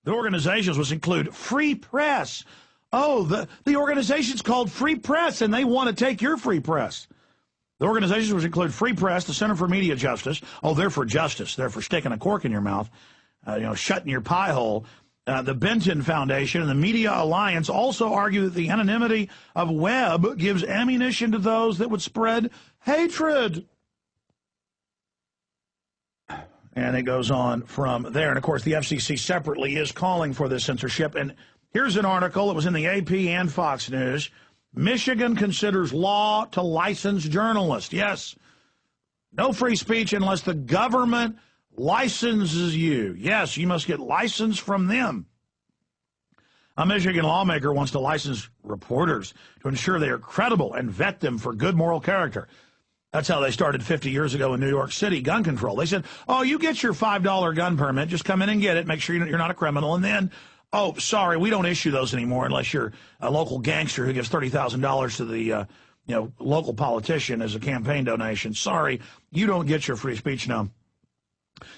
The organizations which include Free Press. Oh, the organization's called Free Press, and they want to take your free press. The organizations which include Free Press, the Center for Media Justice. Oh, they're for justice. They're for sticking a cork in your mouth, shutting your pie hole. The Benton Foundation and the Media Alliance also argue that the anonymity of web gives ammunition to those that would spread hatred. And it goes on from there. And, of course, the FCC separately is calling for this censorship. And here's an article that was in the AP and Fox News. Michigan considers law to license journalists. Yes, no free speech unless the government licenses you. Yes, you must get license from them. A Michigan lawmaker wants to license reporters to ensure they are credible and vet them for good moral character. That's how they started 50 years ago in New York City, gun control. They said, oh, you get your $5 gun permit. Just come in and get it. Make sure you're not a criminal. And then, oh, sorry, we don't issue those anymore unless you're a local gangster who gives $30,000 to the local politician as a campaign donation. Sorry, you don't get your free speech now.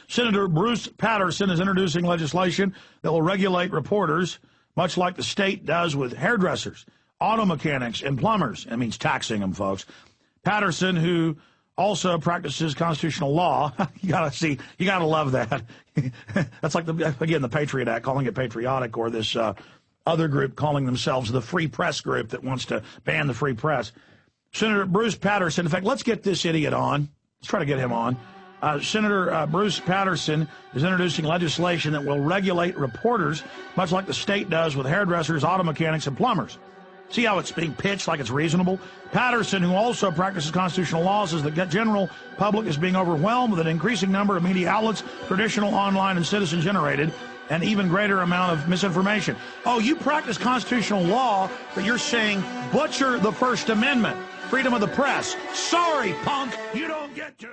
Senator Bruce Patterson is introducing legislation that will regulate reporters, much like the state does with hairdressers, auto mechanics, and plumbers. That means taxing them, folks. Patterson, who also practices constitutional law, you gotta love that. That's like the Patriot Act, calling it patriotic, or this other group calling themselves the Free Press group that wants to ban the free press. Senator Bruce Patterson, in fact, let's get this idiot on. Let's try to get him on. Senator Bruce Patterson is introducing legislation that will regulate reporters, much like the state does with hairdressers, auto mechanics, and plumbers. See how it's being pitched like it's reasonable? Patterson, who also practices constitutional law, says the general public is being overwhelmed with an increasing number of media outlets, traditional, online, and citizen-generated, and even greater amount of misinformation. Oh, you practice constitutional law, but you're saying butcher the First Amendment, freedom of the press. Sorry, punk, you don't get to.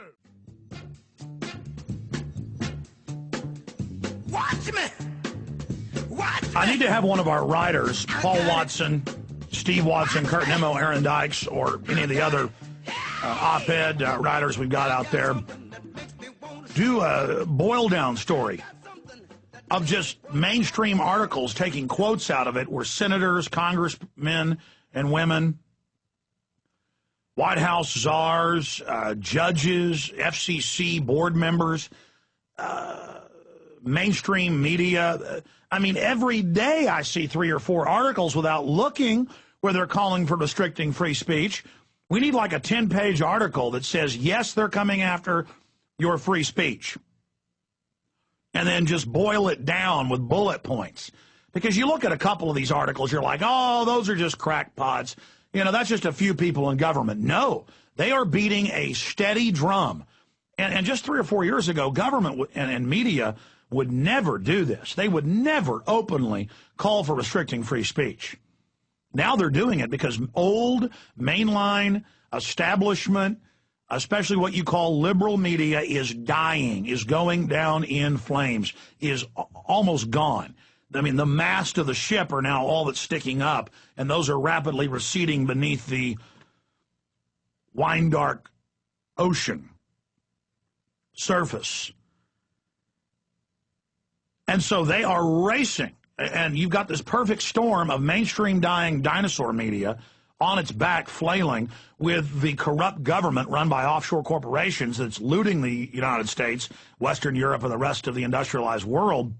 Watch me! Watch me! I need to have one of our writers, Paul Watson, Steve Watson, Kurt Nimmo, Aaron Dykes, or any of the other op-ed writers we've got out there, do a boil-down story of just mainstream articles taking quotes out of it where senators, congressmen and women, White House czars, judges, FCC board members, mainstream media. I mean, every day I see 3 or 4 articles without looking where they're calling for restricting free speech. We need like a 10-page article that says, yes, they're coming after your free speech. And then just boil it down with bullet points. Because you look at a couple of these articles, you're like, oh, those are just crackpots. That's just a few people in government. No, they are beating a steady drum. And just 3 or 4 years ago, government and media would never do this. They would never openly call for restricting free speech. Now they're doing it because old mainline establishment, especially what you call liberal media, is dying, is going down in flames, is almost gone. I mean, the mast of the ship are now all that's sticking up, and those are rapidly receding beneath the wine-dark ocean surface. And so they are racing. And you've got this perfect storm of mainstream dying dinosaur media on its back flailing with the corrupt government run by offshore corporations that's looting the United States, Western Europe, and the rest of the industrialized world.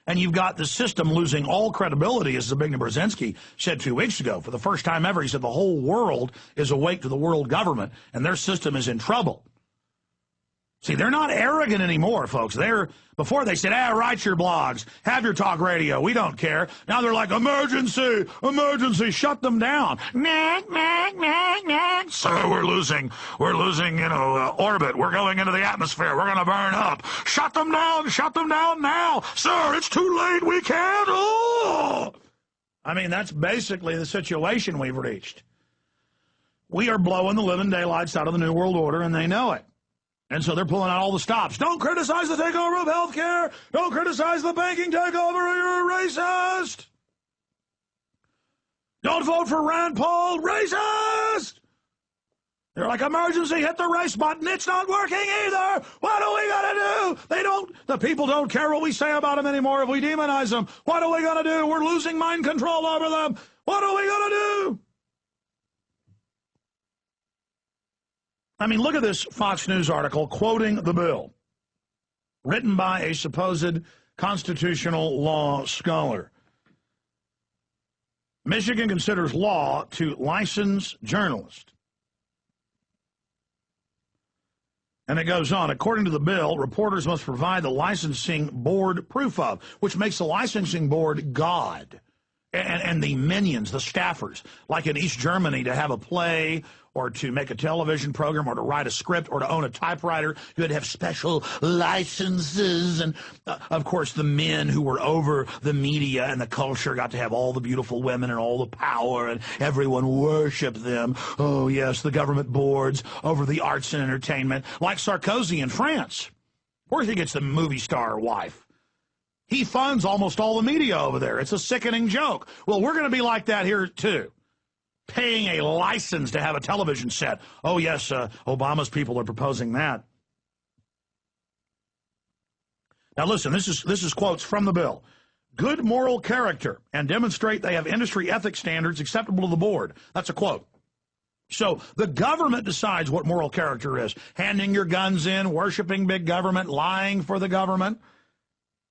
And you've got the system losing all credibility, as Zbigniew Brzezinski said 2 weeks ago. For the first time ever, he said the whole world is awake to the world government, and their system is in trouble. See, they're not arrogant anymore, folks. Before they said, write your blogs, have your talk radio, we don't care. Now they're like, emergency, emergency, shut them down. So we're losing, orbit. We're going into the atmosphere. We're going to burn up. Shut them down now. Sir, it's too late. We can't. Oh! I mean, that's basically the situation we've reached. We are blowing the living daylights out of the New World Order, and they know it. And so they're pulling out all the stops. Don't criticize the takeover of health care. Don't criticize the banking takeover, or you're a racist. Don't vote for Rand Paul, racist. They're like, emergency, hit the race button. It's not working either. What are we going to do? The people don't care what we say about them anymore if we demonize them. What are we going to do? We're losing mind control over them. What are we going to do? I mean, look at this Fox News article quoting the bill, written by a supposed constitutional law scholar. Michigan considers law to license journalists. And it goes on, according to the bill, reporters must provide the licensing board proof of, which makes the licensing board God. And the minions, the staffers, like in East Germany, to have a play or to make a television program or to write a script or to own a typewriter, you had to have special licenses. And, of course, the men who were over the media and the culture got to have all the beautiful women and all the power, and everyone worshiped them. Oh, yes, the government boards over the arts and entertainment, like Sarkozy in France. Of course he gets the movie star wife. He funds almost all the media over there. It's a sickening joke. Well, we're going to be like that here, too. Paying a license to have a television set. Oh, yes, Obama's people are proposing that. Now, listen, this is quotes from the bill. Good moral character and demonstrate they have industry ethics standards acceptable to the board. That's a quote. So the government decides what moral character is. Handing your guns in, worshiping big government, lying for the government.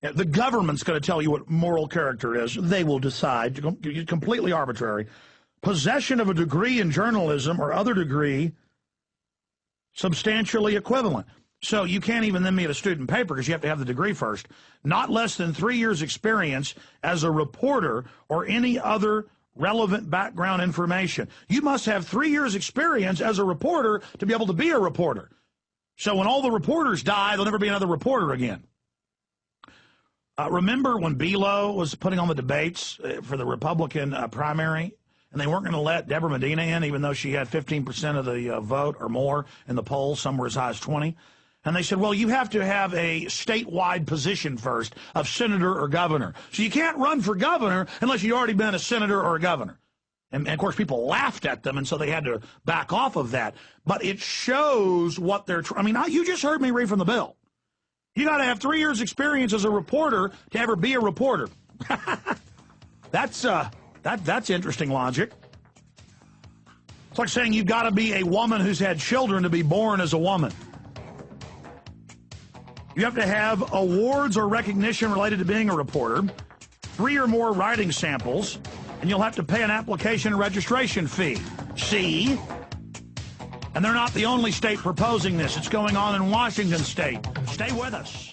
The government's going to tell you what moral character is. They will decide. Completely arbitrary. Possession of a degree in journalism or other degree substantially equivalent. So you can't even then meet a student paper because you have to have the degree first. Not less than 3 years experience as a reporter or any other relevant background information. You must have 3 years experience as a reporter to be able to be a reporter. So when all the reporters die, there'll never be another reporter again. Remember when Belo was putting on the debates for the Republican primary, and they weren't going to let Deborah Medina in, even though she had 15% of the vote or more in the polls, somewhere as high as 20? And they said, well, you have to have a statewide position first of senator or governor. So you can't run for governor unless you've already been a senator or a governor. And of course, people laughed at them, and so they had to back off of that. But it shows what they're I mean, you just heard me read from the bill. You got to have 3 years experience as a reporter to ever be a reporter. That's interesting logic. It's like saying you've got to be a woman who's had children to be born as a woman. You have to have awards or recognition related to being a reporter, 3 or more writing samples, and you'll have to pay an application and registration fee. See? And they're not the only state proposing this. It's going on in Washington state. Stay with us.